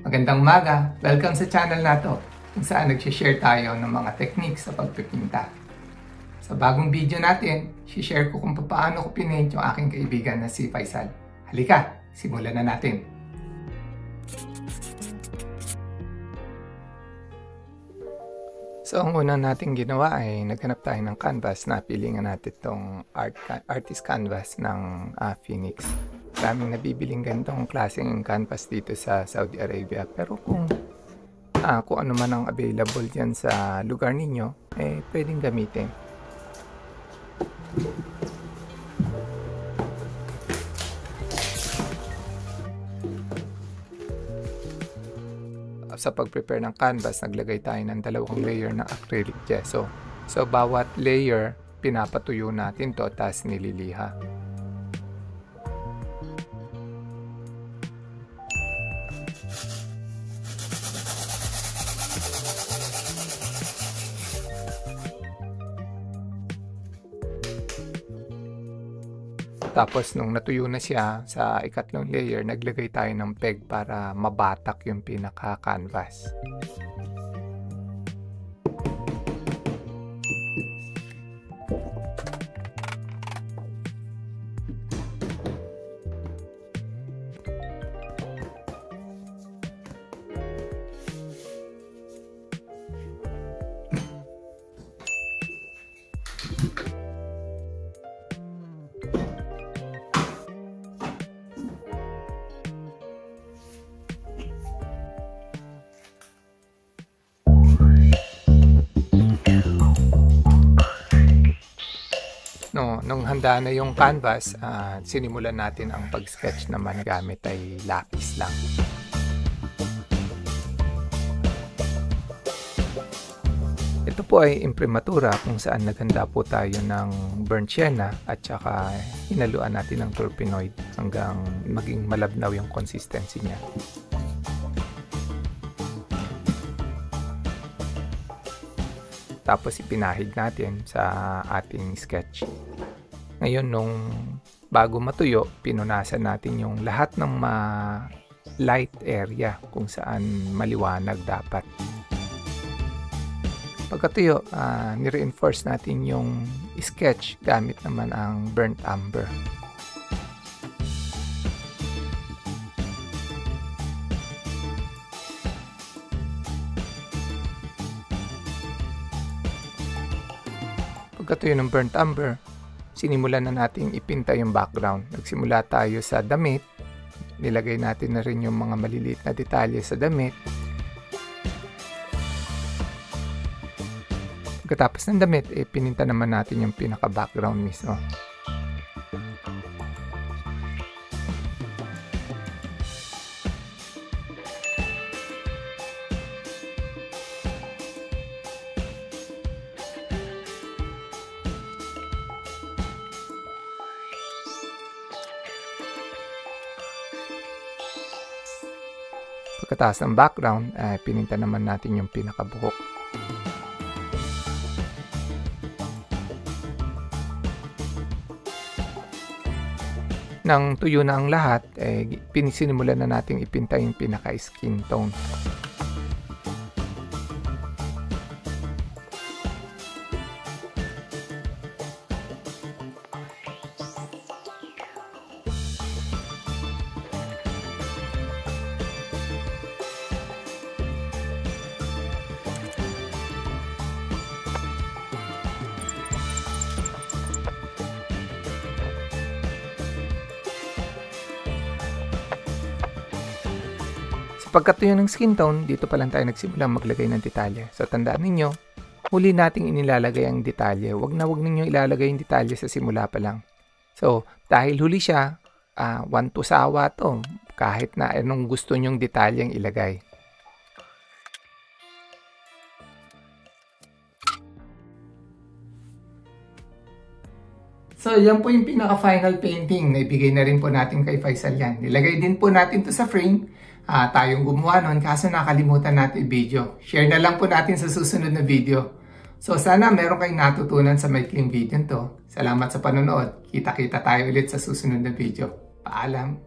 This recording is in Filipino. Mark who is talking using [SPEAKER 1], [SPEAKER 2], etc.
[SPEAKER 1] Magandang umaga! Welcome sa channel na to kung saan nagsishare tayo ng mga techniques sa pagpipinta. Sa bagong video natin, share ko kung paano ko pinaint yung aking kaibigan na si Faisal. Halika, simulan na natin! So ang una nating ginawa ay naghanap tayo ng canvas. Napili nga natin itong artist canvas ng Phoenix. Maraming nabibiling ganitong klaseng canvas dito sa Saudi Arabia. Pero kung ano man ang available dyan sa lugar ninyo, pwedeng gamitin. Sa pag-prepare ng canvas, naglagay tayo ng 2 layer ng acrylic gesso. So, bawat layer, pinapatuyo natin to, tapos nililiha. Tapos nung natuyo na siya sa ikatlong layer, naglagay tayo ng peg para mabatak yung pinaka-canvas. Nung handa na yung canvas, sinimulan natin ang pag-sketch naman gamit ay lapis lang. Ito po ay imprimatura kung saan naghanda po tayo ng burnt sienna at saka hinaluan natin ng turpenoid hanggang maging malabnaw yung consistency niya. Tapos ipinahid natin sa ating sketch. Ngayon, bago matuyo, pinunasan natin yung lahat ng light area kung saan maliwanag dapat. Pagkatuyo, ni-reinforce natin yung sketch gamit naman ang burnt umber. Pagkatuyo ng burnt umber, sinimulan na natin ipinta yung background. Nagsimula tayo sa damit. Nilagay natin na rin yung mga maliliit na detalye sa damit. Pagkatapos ng damit, pininta naman natin yung pinaka-background mismo. Pagkatapos ng background, pininta naman natin yung pinakabuhok. Nang tuyo na ang lahat, sinimulan na natin ipinta yung pinaka-skin tone. Sa pagkatuyo ng skin tone, dito pa lang tayo nagsimulang maglagay ng detalye. So tandaan ninyo, huli nating inilalagay ang detalye. Huwag ninyo ilalagay yung detalye sa simula pa lang. So dahil huli siya, 1 to sawa to. Kahit na anong gusto nyong detalyeng ilagay. So, yan po yung pinaka-final painting. Naibigay na rin po natin kay Faisal yan. Nilagay din po natin to sa frame. Tayong gumawa nun, kaso nakalimutan natin i-video. Share na lang po natin sa susunod na video. So sana meron kayong natutunan sa maikling video to. Salamat sa panonood. Kita-kita tayo ulit sa susunod na video. Paalam!